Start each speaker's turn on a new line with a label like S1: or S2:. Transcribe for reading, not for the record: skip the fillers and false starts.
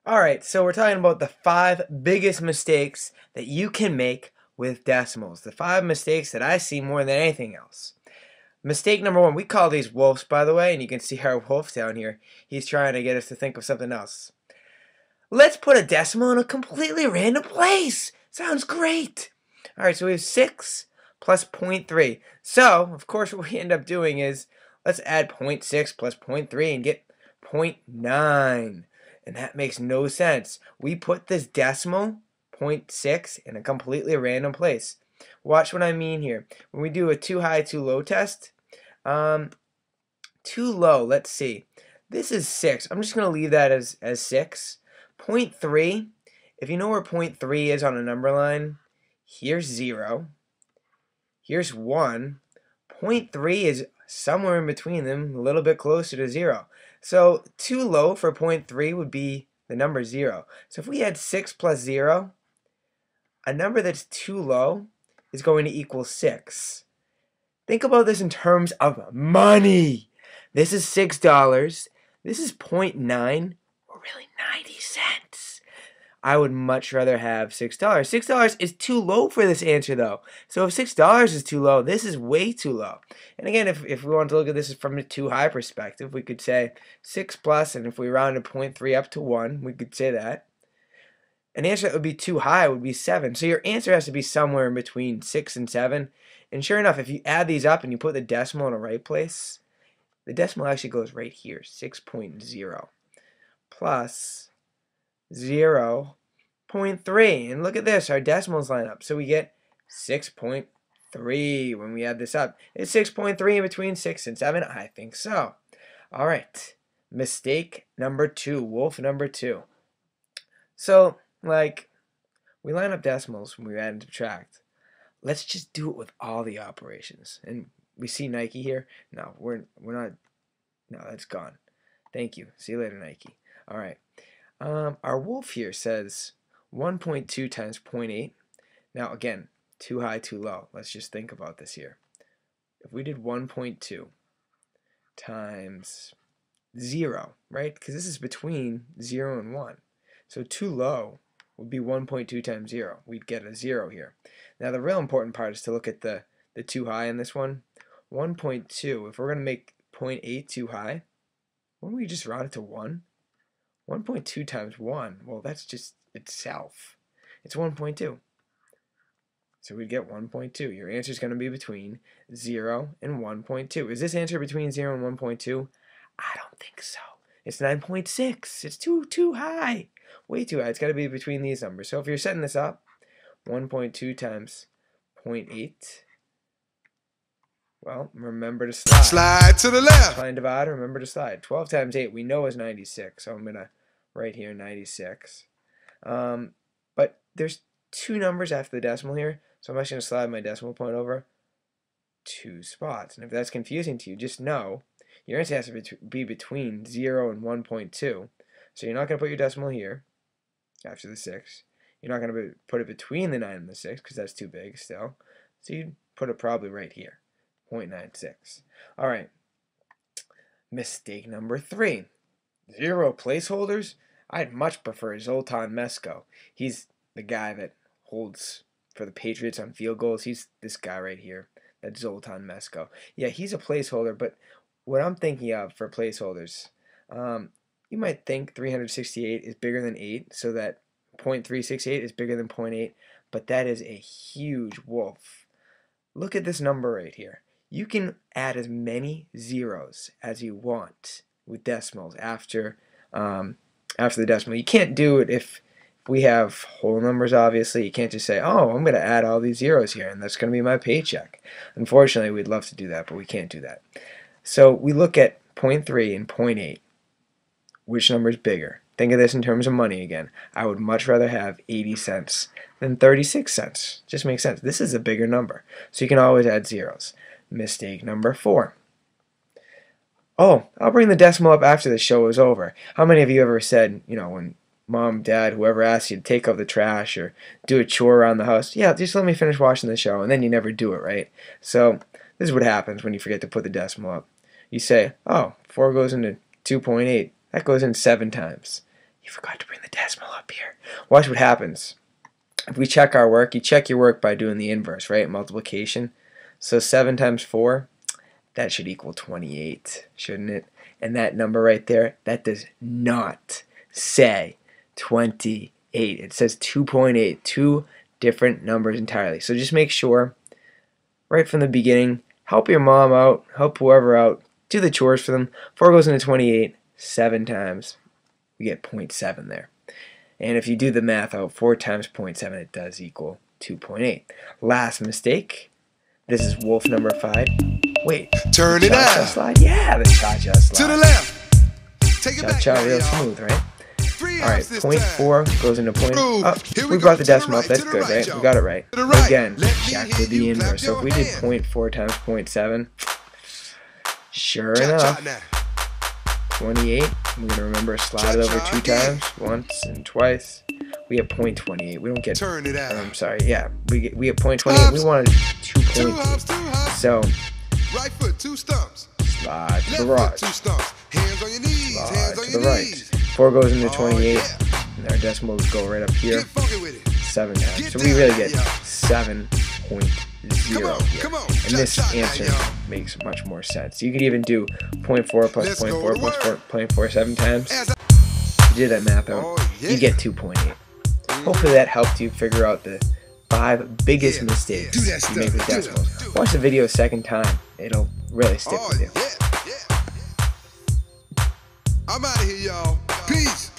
S1: Alright, so we're talking about the 5 biggest mistakes that you can make with decimals. The 5 mistakes that I see more than anything else. Mistake number 1, we call these wolves, by the way, and you can see our wolf down here. He's trying to get us to think of something else. Let's put a decimal in a completely random place. Sounds great. Alright, so we have 6 plus 0.3. So, of course, what we end up doing is, let's add 0.6 plus 0.3 and get 0.9. And that makes no sense. We put this decimal, 0.6, in a completely random place. Watch what I mean here. When we do a too high, too low test, too low, let's see. This is 6. I'm just going to leave that as 6. 0.3, if you know where 0.3 is on a number line, here's 0. Here's 1. 0.3 is somewhere in between them, a little bit closer to 0. So too low for 0.3 would be the number 0. So if we had 6 plus 0, a number that's too low is going to equal 6. Think about this in terms of money. This is $6. This is 0.9, or really 90 cents. I would much rather have $6. $6 is too low for this answer, though. So if $6 is too low, this is way too low. And again, if we want to look at this from a too high perspective, we could say 6 plus, and if we rounded 0.3 up to 1, we could say that. An answer that would be too high would be 7. So your answer has to be somewhere in between 6 and 7. And sure enough, if you add these up and you put the decimal in the right place, the decimal actually goes right here, 6.0 plus 0.3. And look at this, our decimals line up. So we get 6.3 when we add this up. Is 6.3 in between 6 and 7? I think so. All right, mistake number 2, wolf number 2. So, like, we line up decimals when we add and subtract. Let's just do it with all the operations. And we see Nike here. No, we're not. No, that's gone. Thank you. See you later, Nike. All right. Our wolf here says 1.2 times 0.8. Now, again, too high, too low. Let's just think about this here. If we did 1.2 times 0, right? Because this is between 0 and 1. So too low would be 1.2 times 0. We'd get a 0 here. Now, the real important part is to look at the too high in this one. 1.2, if we're going to make 0.8 too high, wouldn't we just round it to 1? 1.2 times 1, well, that's just itself. It's 1.2. So we'd get 1.2. Your answer is going to be between 0 and 1.2. Is this answer between 0 and 1.2? I don't think so. It's 9.6. It's too high. Way too high. It's got to be between these numbers. So if you're setting this up, 1.2 times 0.8, well, remember to slide.
S2: Slide to the left.
S1: Find divider, remember to slide. 12 times 8 we know is 96, so I'm going to write here 96. But there's 2 numbers after the decimal here, so I'm actually going to slide my decimal point over 2 spots. And if that's confusing to you, just know your answer has to be between 0 and 1.2. So you're not going to put your decimal here after the 6. You're not going to put it between the 9 and the 6 because that's too big still. So you'd put it probably right here, 0.96. All right. Mistake number 3. 0 placeholders. I'd much prefer Zoltan Mesko. He's the guy that holds for the Patriots on field goals. He's this guy right here. That's Zoltan Mesko. Yeah, he's a placeholder, but what I'm thinking of for placeholders, you might think 368 is bigger than 8, so that 0.368 is bigger than 0.8, but that is a huge wolf. Look at this number right here. You can add as many zeros as you want with decimals after the decimal. You can't do it if we have whole numbers, obviously. You can't just say, oh, I'm going to add all these zeros here, and that's going to be my paycheck. Unfortunately, we'd love to do that, but we can't do that. So we look at 0.3 and 0.8. Which number is bigger? Think of this in terms of money again. I would much rather have 80 cents than 36 cents. Just makes sense. This is a bigger number, so you can always add zeros. Mistake number 4. Oh, I'll bring the decimal up after the show is over. How many of you ever said, when mom, dad, whoever asks you to take out the trash or do a chore around the house, yeah, just let me finish watching the show, and then you never do it, right? So this is what happens when you forget to put the decimal up. You say, oh, 4 goes into 2.8. That goes in 7 times. You forgot to bring the decimal up here. Watch what happens. If we check our work, you check your work by doing the inverse, right? Multiplication. So 7 times 4, that should equal 28, shouldn't it? And that number right there, that does not say 28. It says 2.8, two different numbers entirely. So just make sure, right from the beginning, help your mom out, help whoever out, do the chores for them. 4 goes into 28 7 times. We get 0.7 there. And if you do the math out, 4 times 0.7, it does equal 2.8. Last mistake. This is wolf number 5. Wait,
S2: turn it out.
S1: Slide? Yeah, the cha-cha slide.
S2: To the left. Take it back.
S1: Cha-cha real smooth, right? Alright, 0.4 goes into point. Oh, we brought the decimal up. That's good, right? We got it right. Again, check with the inverse. So if we did 0.4 times 0.7, sure enough, 28. We're going to remember slide it over 2 times, once and twice. We get 0.28. We don't get. I'm sorry. Yeah, we get 0.28. We wanted 2.8. So
S2: right foot, 2 stumps.
S1: Slide to the right.
S2: 2 stumps. Hands on your knees.
S1: Slide to the right. 4 goes into 28. And our decimals go right up here. 7 times. So we really get 7.0 here. And this answer makes much more sense. You could even do 0.4 plus 0.4 plus 0.4 7 times. If you did that math out, you get 2.8. Hopefully that helped you figure out the 5 biggest mistakes you make with decimals. Watch the video a second time. It'll really stick with you.
S2: I'm out of here, y'all. Peace.